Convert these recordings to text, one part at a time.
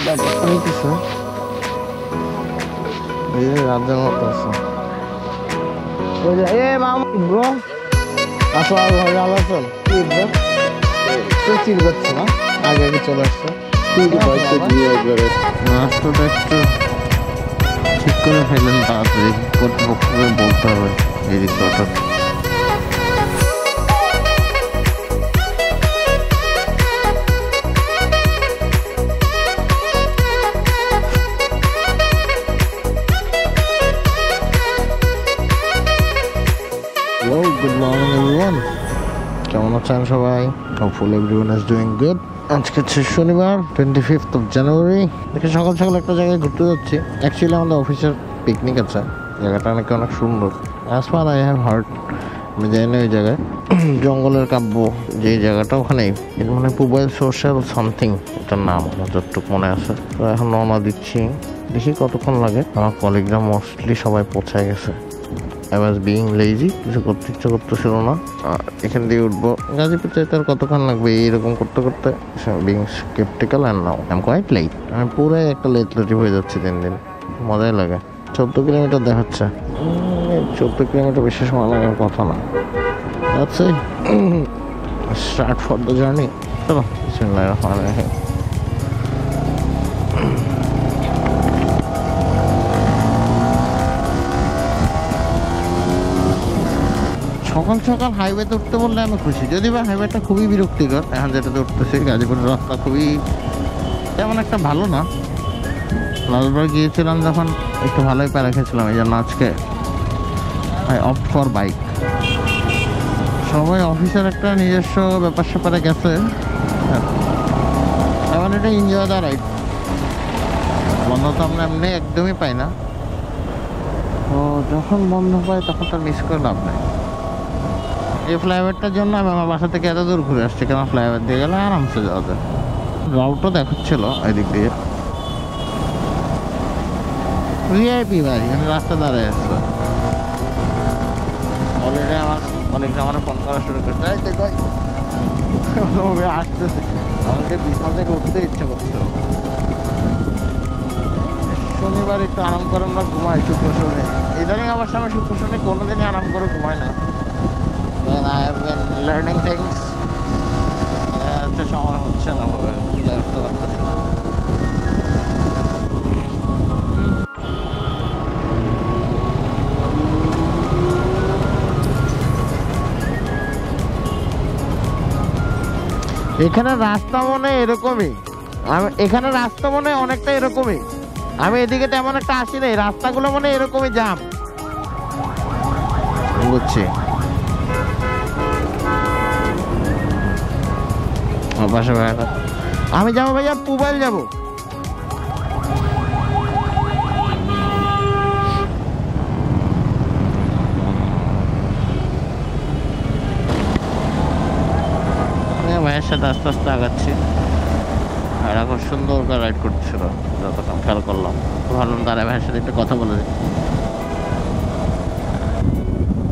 ব্যাপারটা হইতেছে এই যে রাজ্যের মতো আছে। এ মামা ব্রো আসো, আর ঘরে ভালো আছেন? কি ব্রো চিল করছে না, আগে আগে চলে আসছে। নাস্তাটা একটু ঠিক করে ফেলেন তাড়াতাড়ি, কর্তৃপক্ষকে বলতে হবে এই রিসোর্টের। Hello, good morning everyone. কেমন আছেন সবাই? Hopefully everyone is doing good. আজকে হচ্ছে শনিবার 25th of January। দেখে সকাল সকাল একটা জায়গায় ঘুরতে যাচ্ছি। অ্যাকচুয়ালি আমাদের অফিসের পিকনিক আছে, জায়গাটা নাকি অনেক সুন্দর। As far I have heard, আমি জানি না ওই জায়গায় জঙ্গলের কাব্য যে জায়গাটা, ওখানেই মানে পুবাইল সোশ্যাল সামথিং এটার নাম, আমার যতটুকু মনে আছে। তো এখন রওনা দিচ্ছি, দেখি কতক্ষণ লাগে। আমার কলিগরা মোস্টলি সবাই পৌঁছায় গেছে। I was being lazy, কিছু করতে ইচ্ছা করতেছিল না। এখান দিয়ে উঠবো, গাজীপুর চাইতে আর কতক্ষণ লাগবে এইরকম করতে করতে। Being sceptical and now I am quite late. আমি পুরাই একটা লেট হয়ে যাচ্ছি দিন দিন, মজাই লাগে। 14 কিলোমিটার দেখাচ্ছে। 14 কিলোমিটার বেশি সময় লাগার কথা না। আচ্ছা, স্টার্ট ফর দ্য জার্নি। চলো বিসমিল্লাহির রহমানির রহিম। সকাল সকাল হাইওয়েতে উঠতে বললে আমি খুশি, যদি বা হাইওয়েটা খুবই বিরক্তিকর। এখন যেটাতে উঠতেছি গাজীপুরের রাস্তা খুবই তেমন একটা ভালো না। লালবাগ গিয়েছিলাম যখন একটু ভালোই প্যারা খেয়েছিলাম, এই জন্য আজকে আই অপ্ট ফর বাইক। সবাই অফিসের একটা নিজস্ব ব্যাপার স্যাপারে গেছে, এখন এটা এনজয় দ্য রাইড। বন্ধ তো আমরা এমনি একদমই পাই না, তো যখন বন্ধ পাই তখন তার মিস করে লাভ নেই। এই ফ্লাইওভারটার জন্য আমি আমার বাসা থেকে এত দূর ঘুরে আসছি, কেন ফ্লাইওভার দিয়ে গেলে আরামসে যাওয়া যায়। রাউটও দেখাচ্ছিল এদিক দিয়ে। ভিআইপি ভাই, এখানে রাস্তা দাঁড়ায় আসছে। অলরেডি আমার অনেকটা আমার ফোন করা শুরু করছে, আসতেছে। আমাকে বিছানা থেকে উঠতে ইচ্ছে করছে। শনিবার একটু আরাম করে আমরা ঘুমাই, শুক্র শনি। ইদানিং আমার সামনে শুক্র শনি কোনোদিনই আরাম করে ঘুমাই না। When I have been learning things, সময় হচ্ছে না ভাবে বুঝতে পারতেছি না। এখানে রাস্তা মনে এরকমই, এখানে রাস্তা মনে অনেকটা এরকমই। আমি এদিকে তেমন একটা আসি নাই, রাস্তাগুলো মনে এরকমই জাম। বুঝছি, আমি যাবো ভাইয়া, পুবাইল যাবো। ভাইয়ের সাথে আস্তে আস্তে আগাচ্ছি। আর এখন সুন্দর করে রাইড করছিল, যতক্ষণ খেয়াল করলাম। ভাবলাম দাঁড়ায় ভাইয়ের সাথে একটু কথা বলে দিই।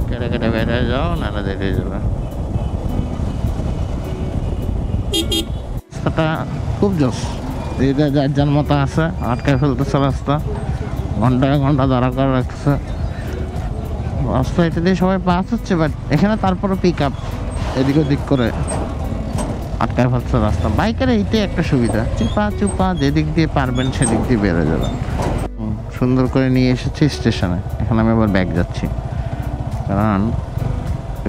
কেটে কেটে বের হয়ে যাও, নানা দেখে যাবে। রাস্তাটা খুব জোস, এইটা যার যার মতো আছে, আটকায় ফেলতেছে রাস্তা, ঘন্টায় ঘন্টা দাঁড়া করে রাখতেছে রাস্তা। এটা দিয়ে সবাই পাস হচ্ছে, বাট এখানে তারপরে পিক আপ এদিক ওদিক করে আটকায় ফেলছে রাস্তা। বাইকের এইটাই একটা সুবিধা, চুপা চুপা যেদিক দিয়ে পারবেন সেদিক দিয়ে বেরো যাবেন। সুন্দর করে নিয়ে এসেছি স্টেশনে। এখন আমি আবার ব্যাক যাচ্ছি, কারণ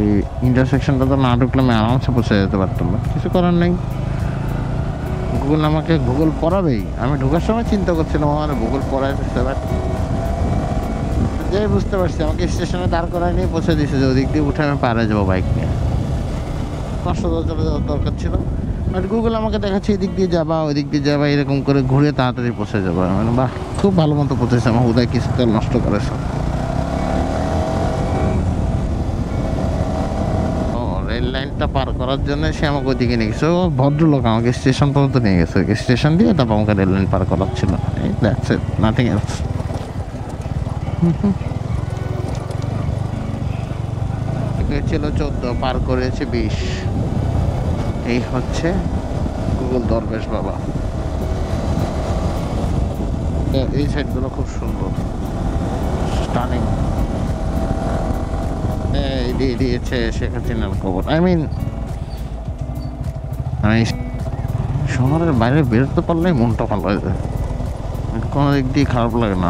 এই ইন্টারসেকশনটা তো না ঢুকলে আমি আরামসে পৌঁছে যেতে পারতাম না। কিছু করার নেই, গুগল আমাকে গুগল পড়াবেই। আমি ঢোকার সময় চিন্তা করছিলাম আমার গুগল পড়াইতেছে, বাট যে বুঝতে পারছি আমাকে স্টেশনে দাঁড় করায় নিয়ে পৌঁছে দিয়েছে যে ওদিক দিয়ে উঠে আমি পারে যাবো বাইক নিয়ে। কষ্ট চলে যাওয়ার দরকার ছিল, বাট গুগল আমাকে দেখাচ্ছে এদিক দিয়ে যাবা ওইদিক দিয়ে যাবা, এরকম করে ঘুরে তাড়াতাড়ি পৌঁছে যাবো। মানে বাহ, খুব ভালো মতো পৌঁছেছে। আমার উদয় কিছু তেল নষ্ট করেছে। রেল লাইনটা পার করার জন্য সে আমাকে ওইদিকে নিয়ে গেছে। ও ভদ্রলোক আমাকে স্টেশন পর্যন্ত নিয়ে গেছে, স্টেশন দিয়ে তারপর আমাকে রেল লাইন পার করাচ্ছিল। That's it, nothing else. ছিল 14, পার করেছে 20। এই হচ্ছে গুগল দরবেশ বাবা। এই সাইডগুলো খুব সুন্দর, স্টানিং। দিয়ে দিয়েছে শেখ হাসিনার কবর। আমি শহরের বাইরে বেরোতে পারলে মনটা ভালো হয়ে যায়, কোনো দিক দিয়ে খারাপ লাগে না।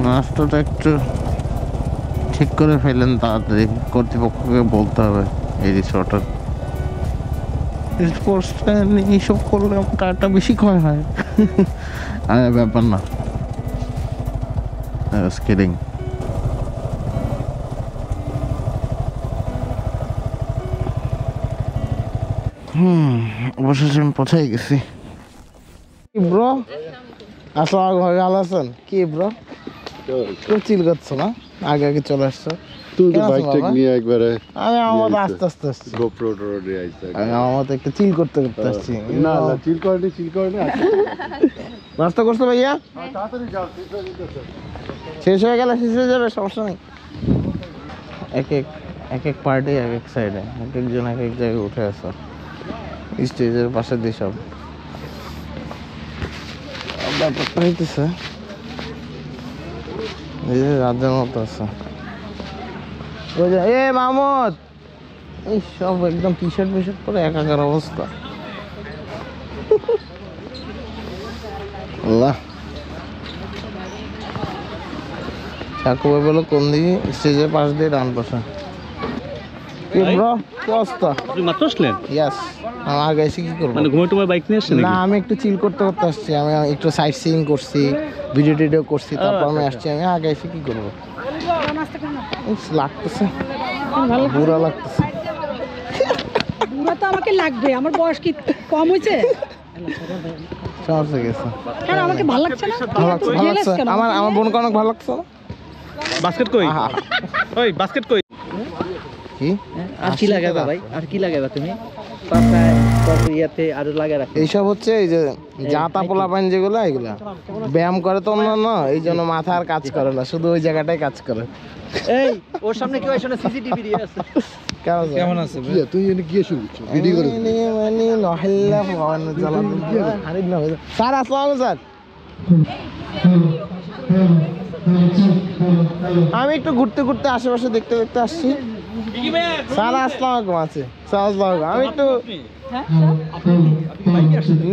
নাস্তাটা একটু ঠিক করে ফেলেন তাড়াতাড়ি, কর্তৃপক্ষকে বলতে হবে এই রিসোর্টের। এইসব করলে টাকাটা বেশি ক্ষয় হয়। ব্যাপার না, কিডিং। অবশেষে আমি পৌঁছে গেছি। কি ব্রো, আসসালাম ভালো আছেন? কি ব্রো খুব চিল করছো না? আগে আগে চলে আসছো। তুই তো বাইক টেক নিয়ে একবারে। আমি আমার আস্তে আস্তে আসছি, গোপ্রো রোডে আইছি। আমি আমার একটু চিল করতে করতে আসছি। না না, চিল করে না। নাস্তা করছো ভাইয়া? তাড়াতাড়ি যাও, শেষ হয়ে গেলে শেষ হয়ে যাবে, সমস্যা নেই। এক এক পার্টি এক এক সাইডে, এক একজন এক এক জায়গায় উঠে আসো, স্টেজের পাশে দিয়ে সব ব্যাপারটা হইতেছে রাজ্যের মতো আছে। এ মাহমুদ, এই সব একদম টি শার্ট ফিশার্ট পরে একাকার অবস্থা। আল্লাহ, সাকুবে বলো কোন দিকে? স্টেজের পাশ দিয়ে ডান পাশে। কি ব্রো, কি অবস্থা? আপনি মাত্র আসলেন? ইয়েস, আমি আগে এসে কি করবো? মানে ঘুমে টুমে বাইক নিয়ে আসছেন? না, আমি একটু চিল করতে করতে আসছি। আমি একটু সাইট সিইং করছি, ভিডিও টিডিও করছি, তারপর আমি আসছি। আমি আগে এসে কি করবো? লাগতেছে বুড়া লাগতেছে। বুড়া তো আমাকে লাগবে, আমার বয়স কি কম হয়েছে? সমস্যা গেছে। কেন আমাকে ভালো লাগছে না? ভালো লাগছে আমার বোনকে অনেক ভালো লাগছে। বাস্কেট কই? ওই বাস্কেট কই? কি আর কি লাগাবা ভাই? আর কি লাগাবা তুমি? পাতায় তারপর ইয়াতে আরো লাগা রাখো। এইসব হচ্ছে এই যে জাতা পোলা পান যেগুলো, এগুলা ব্যায়াম করে তো অন্য না, এই জন্য মাথা আর কাজ করে না, শুধু ওই জায়গাটাই কাজ করে। এই ওর সামনে কি হয়? সিসিটিভি দিয়ে আছে। কেমন আছে কি তুই এনে কি শুরু করছিস? ভিডিও করে মানে নহল্লা ভগবান জ্বালা হারিদ না হয়ে। স্যার আসসালামু আলাইকুম স্যার। আমি একটু ঘুরতে ঘুরতে আশেপাশে দেখতে দেখতে আসছি। স্যার আসসালামু আলাইকুম। আছে স্যার আসসালামু আলাইকুম। আমি একটু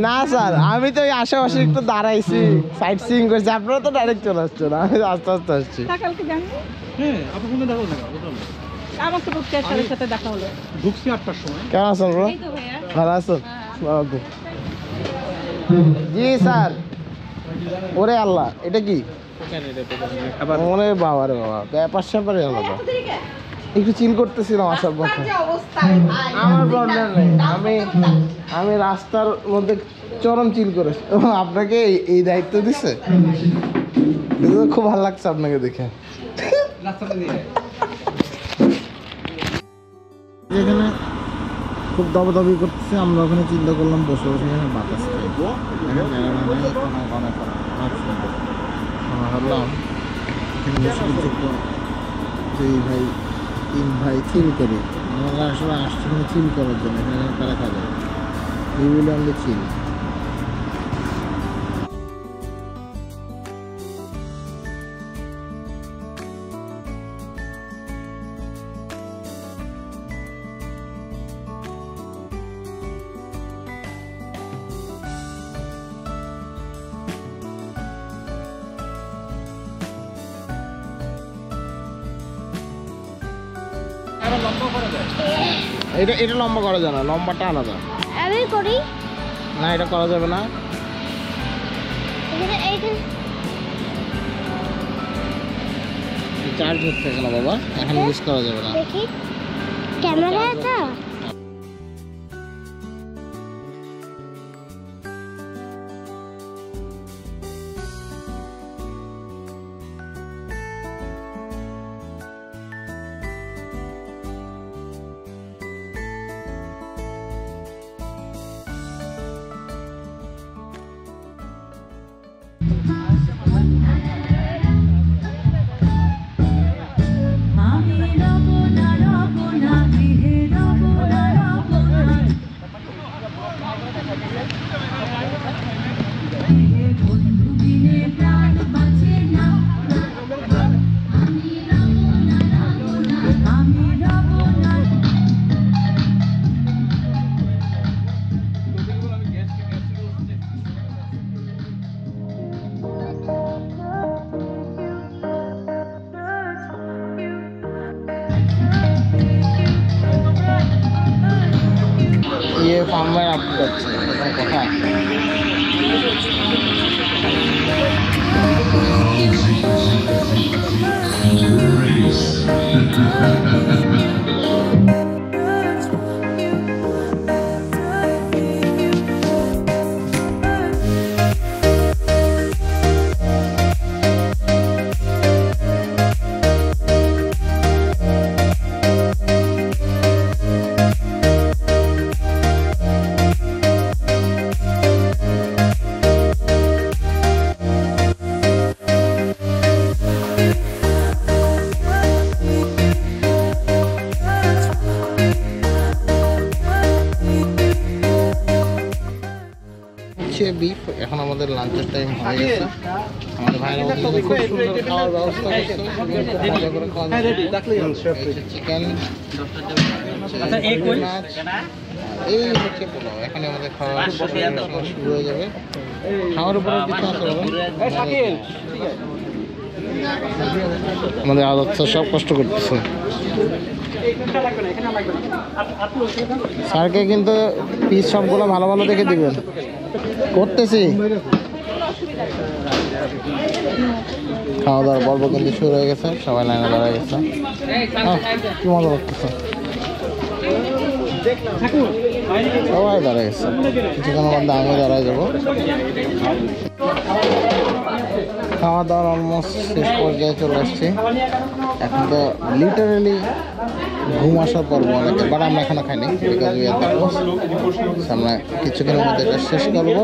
না স্যার, আমি তো আশেপাশে একটু দাঁড়াইছি, সাইট সিইং করছি। আপনারা তো ডাইরেক্ট চলে আসছেন, আমি আস্তে আস্তে আসছি। কালকে জানি হ্যাঁ, আপনি ফোনে দেখো না। আমার তো স্যারের সাথে দেখা হলো। ঢুকছি 8টার সময়। কেমন আছেন ব্রো? ভালো আছেন? জি স্যার। ওরে আল্লাহ, এটা কি? ওরে বাবা রে বাবা, ব্যাপার স্যাপারে আলাদা। একটু চিল করতেছিলাম আসার পথে। আমার প্রবলেম নেই, আমি রাস্তার মধ্যে চরম চিল করেছি। আপনাকে এই দায়িত্ব দিচ্ছে, খুব ভালো লাগছে আপনাকে দেখে। এখানে খুব দাবি করতেছে, আমরা ওখানে চিন্তা করলাম বসে বসে এখানে বাতাস খাইবো। ভাবলাম এখানে বসে দুই ভাই তিন ভাই চিল করি। আমরা আসলে আসছি এখানে চিল করার জন্য, এখানে তারা খাবে এইগুলো আমরা চিল। এটা লম্বা করা যায় না, লম্বাটা আলাদা। আমি করি না, এটা করা যাবে না। চার্জ হচ্ছে না বাবা, এখন ইউজ করা যাবে না। দেখি ক্যামেরাটা ক্যামেরা আপ করছে কথা বিফ এখন আমাদের লাঞ্চের টাইম হয়ে গেছে আমাদের ভাইরা খুব সুন্দর খাওয়ার ব্যবস্থা করছে মজা করে খাওয়া চিকেন মাছ এই হচ্ছে পোলাও এখানে আমাদের খাওয়া শুরু হয়ে যাবে খাওয়ার উপরে কিছু আছে আমাদের আদত সব কষ্ট করতেছে স্যারকে কিন্তু পিস সবগুলো ভালো ভালো দেখে দিবেন করতেছি খাওয়া দাওয়ার পর্ব কিন্তু শুরু হয়ে গেছে সবাই লাইনে দাঁড়ায় গেছে কি মজা করতেছে সবাই দাঁড়ায় গেছে কিছুক্ষণের মধ্যে আমি দাঁড়ায় যাবো খাওয়া দাওয়ার অলমোস্ট শেষ পর্যায়ে চলে আসছি এখন তো লিটারেলি ঘুম আসার পর্ব অনেকে বাট আমরা এখনো খাইনি বিকজ আমরা কিছুক্ষণের মধ্যে এটা শেষ করবো